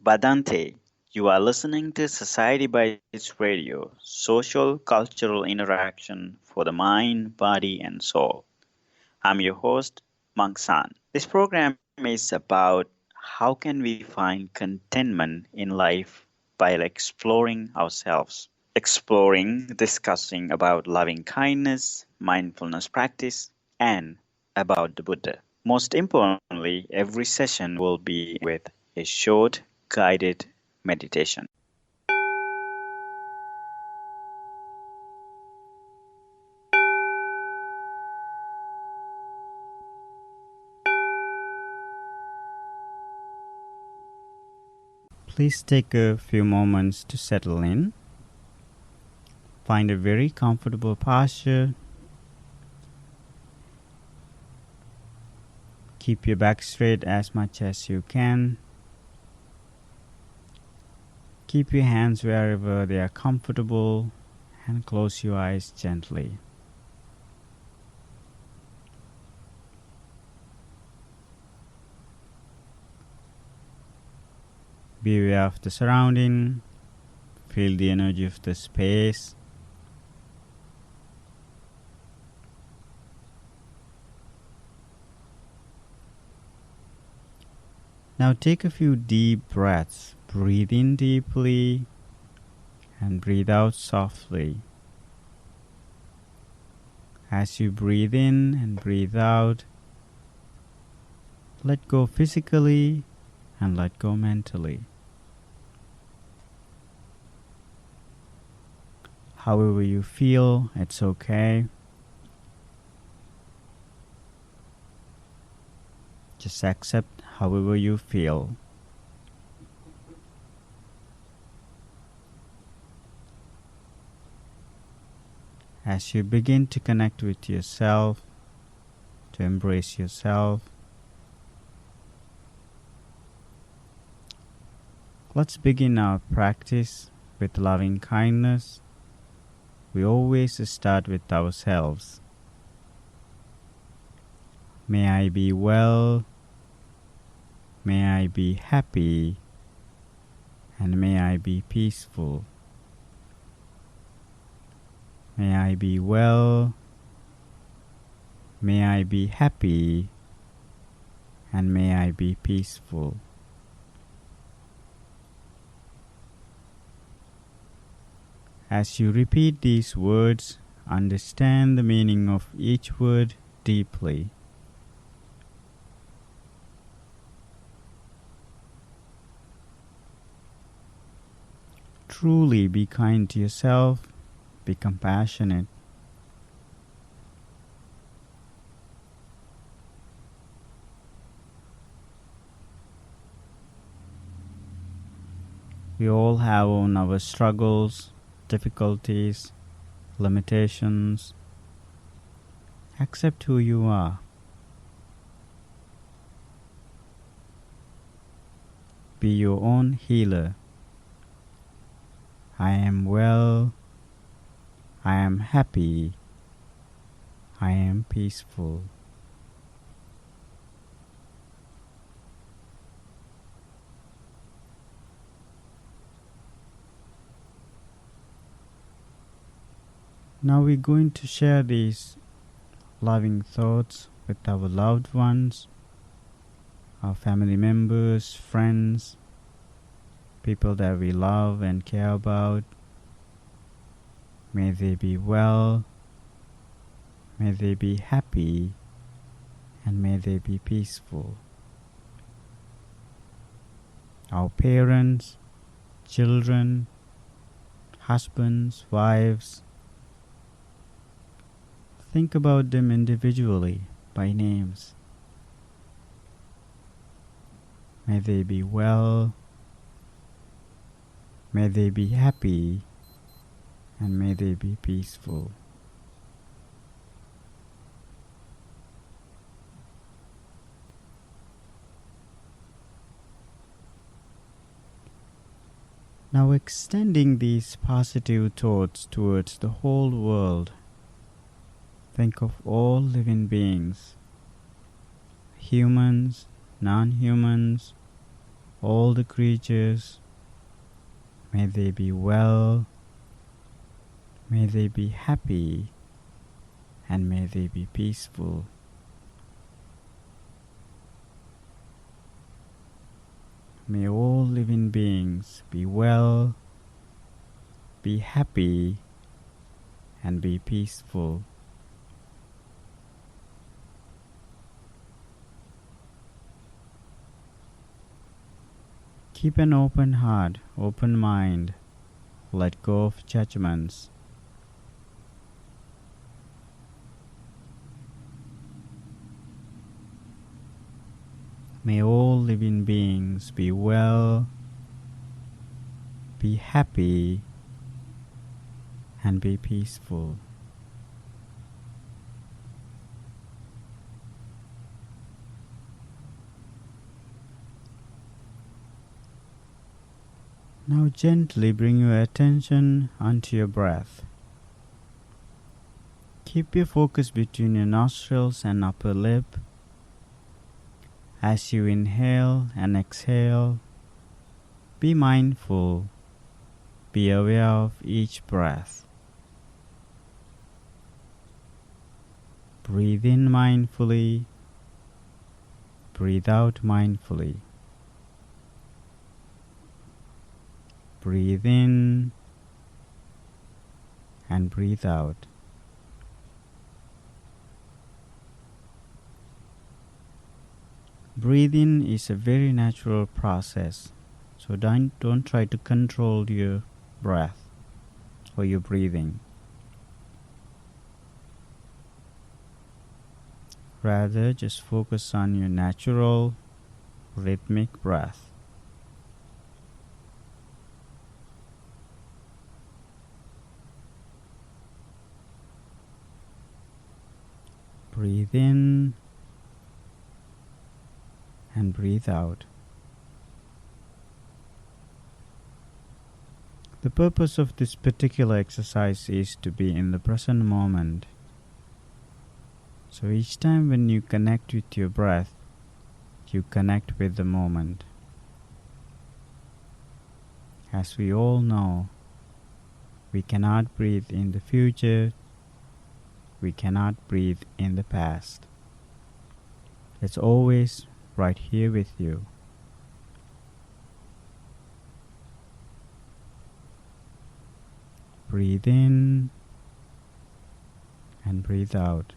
Badante. You are listening to Society Bites Radio, social cultural interaction for the mind, body, and soul. I'm your host, Mangsan. This program is about how can we find contentment in life by exploring ourselves, exploring, discussing about loving kindness, mindfulness practice, and about the Buddha. Most importantly, every session will be with a short guided meditation. Please take a few moments to settle in. Find a very comfortable posture. Keep your back straight as much as you can. Keep your hands wherever they are comfortable and close your eyes gently. Be aware of the surrounding. Feel the energy of the space. Now take a few deep breaths. Breathe in deeply and breathe out softly. As you breathe in and breathe out, let go physically and let go mentally. However you feel, it's okay. Just accept however you feel. As you begin to connect with yourself, to embrace yourself, let's begin our practice with loving kindness. We always start with ourselves. May I be well, may I be happy, and may I be peaceful. May I be well, may I be happy, and may I be peaceful. As you repeat these words, understand the meaning of each word deeply. Truly be kind to yourself, be compassionate. We all have our struggles, difficulties, limitations. Accept who you are. Be your own healer. I am well, I am happy, I am peaceful. Now we're going to share these loving thoughts with our loved ones, our family members, friends, people that we love and care about. May they be well, may they be happy, and may they be peaceful. Our parents, children, husbands, wives, think about them individually by names. May they be well, may they be happy, and may they be peaceful. Now extending these positive thoughts towards the whole world, think of all living beings, humans, non-humans, all the creatures, may they be well, may they be happy, and may they be peaceful. May all living beings be well, be happy, and be peaceful. Keep an open heart, open mind. Let go of judgments. May all living beings be well, be happy, and be peaceful. Now gently bring your attention onto your breath. Keep your focus between your nostrils and upper lip. As you inhale and exhale, be mindful, be aware of each breath. Breathe in mindfully, breathe out mindfully. Breathe in and breathe out. Breathing is a very natural process, so don't try to control your breath or your breathing. Rather, just focus on your natural, rhythmic breath. Breathe in and breathe out. The purpose of this particular exercise is to be in the present moment. So each time when you connect with your breath, you connect with the moment. As we all know, we cannot breathe in the future, we cannot breathe in the past. It's always right here with you. Breathe in and breathe out.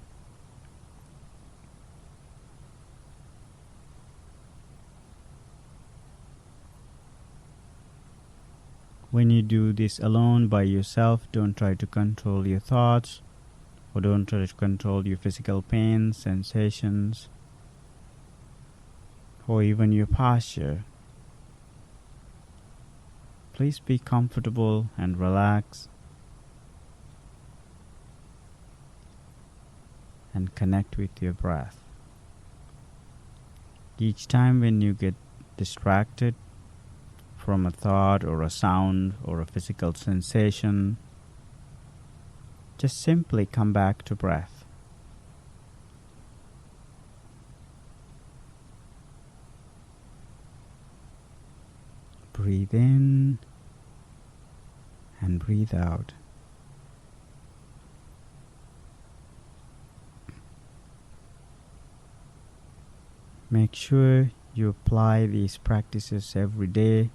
When you do this alone by yourself, don't try to control your thoughts, or don't try to control your physical pain, sensations, or even your posture. Please be comfortable and relax and connect with your breath. Each time when you get distracted from a thought or a sound or a physical sensation, just simply come back to breath. Breathe in and breathe out. Make sure you apply these practices every day.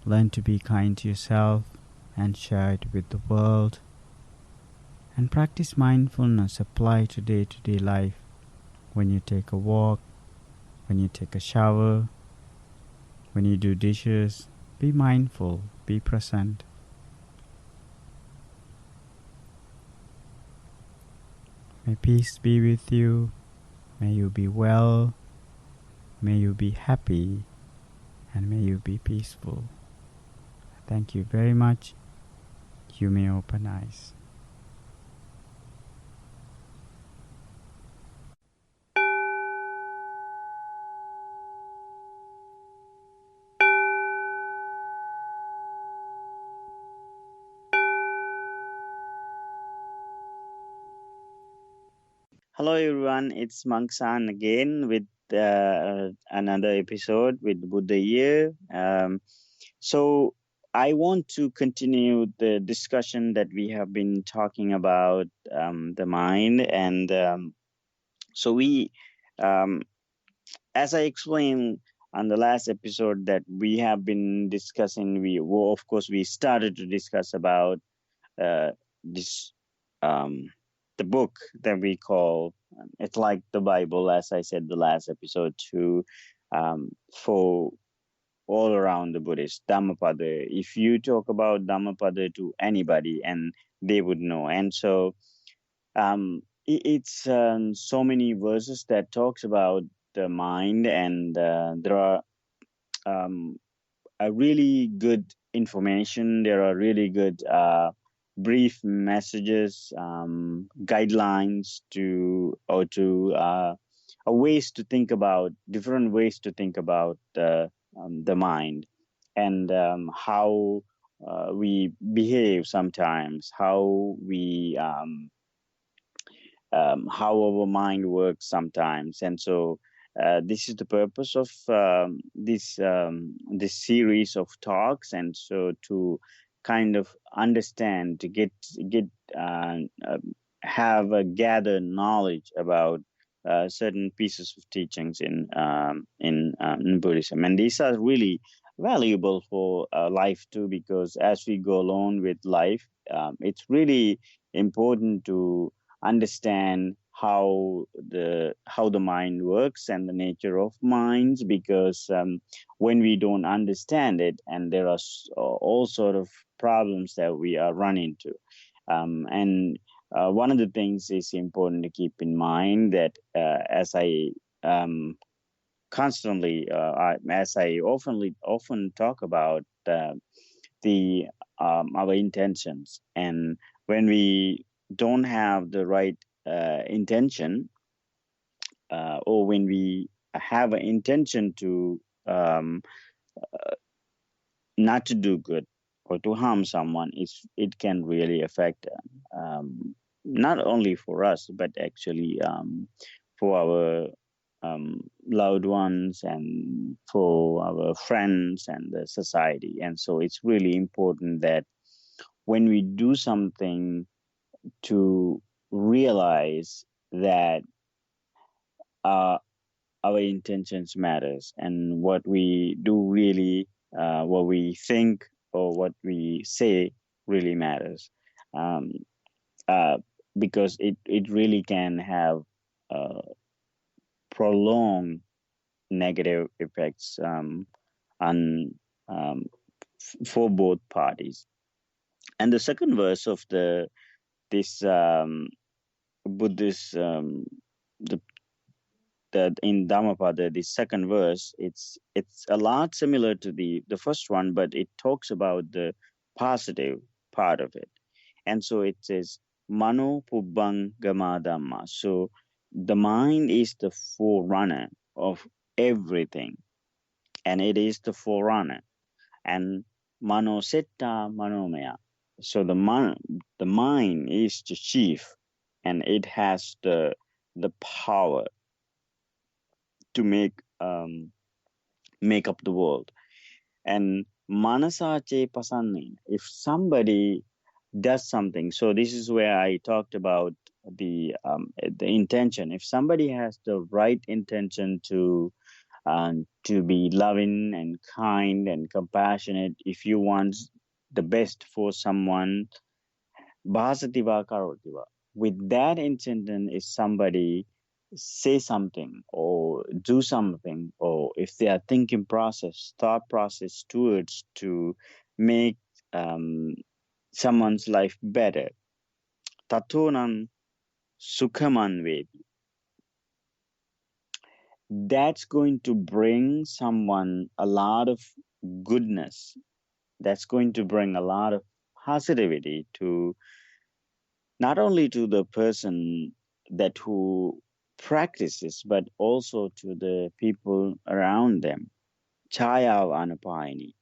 Learn to be kind to yourself and share it with the world. And practice mindfulness. Apply to day-to-day life. When you take a walk, when you take a shower, when you do dishes, be mindful, be present. May peace be with you. May you be well. May you be happy. And may you be peaceful. Thank you very much. You may open eyes. Hello everyone, it's Mangsan again with another episode with Buddha Year. So I want to continue the discussion that we have been talking about the mind, and so we, um, as I explained on the last episode that we have been discussing, of course we started to discuss about this um, the book that we call it's like the Bible, as I said the last episode, to for all around the Buddhist Dhammapada. If you talk about Dhammapada to anybody, and they would know, and so it's so many verses that talks about the mind, and there are um, a really good information. There are really good brief messages, guidelines ways to think about different ways to think about the mind, and how we behave sometimes, how our mind works sometimes, and so this is the purpose of this series of talks, and so to kind of understand, to get uh, uh, have a gather knowledge about certain pieces of teachings in Buddhism, and these are really valuable for life too, because as we go along with life, it's really important to understand how the mind works and the nature of minds, because when we don't understand it, and there are all sort of problems that we are running into, and one of the things is important to keep in mind that as I constantly as I often talk about the our intentions, and when we don't have the right intention, or when we have an intention to um, not to do good or to harm someone, it can really affect not only for us, but actually for our loved ones, and for our friends and the society. And so it's really important that when we do something, to realize that uh, our intentions matters, and what we do really, what we think or what we say really matters, um, uh, because it really can have uh, prolonged negative effects on um, for both parties. And the second verse of the this Buddhist the that in Dhammapada, the second verse, it's a lot similar to the first one, but it talks about the positive part of it. And so it says Mano Pubbang Gama Dhamma. So the mind is the forerunner of everything, and it is the forerunner. And Mano Setta Manomaya. So the mind is the chief, and it has the power to make up the world. And manasache pasanne, if somebody does something, so this is where I talked about the intention. If somebody has the right intention to be loving and kind and compassionate, if you want the best for someone, Basativa Karotiva. With that intention, if somebody say something or do something, or if they are thinking process, thought process towards to make um, someone's life better, Tatonam Sukhaman Vedi, that's going to bring someone a lot of goodness. That's going to bring a lot of positivity to not only to the person that who practices, but also to the people around them. Chaya Anupayani.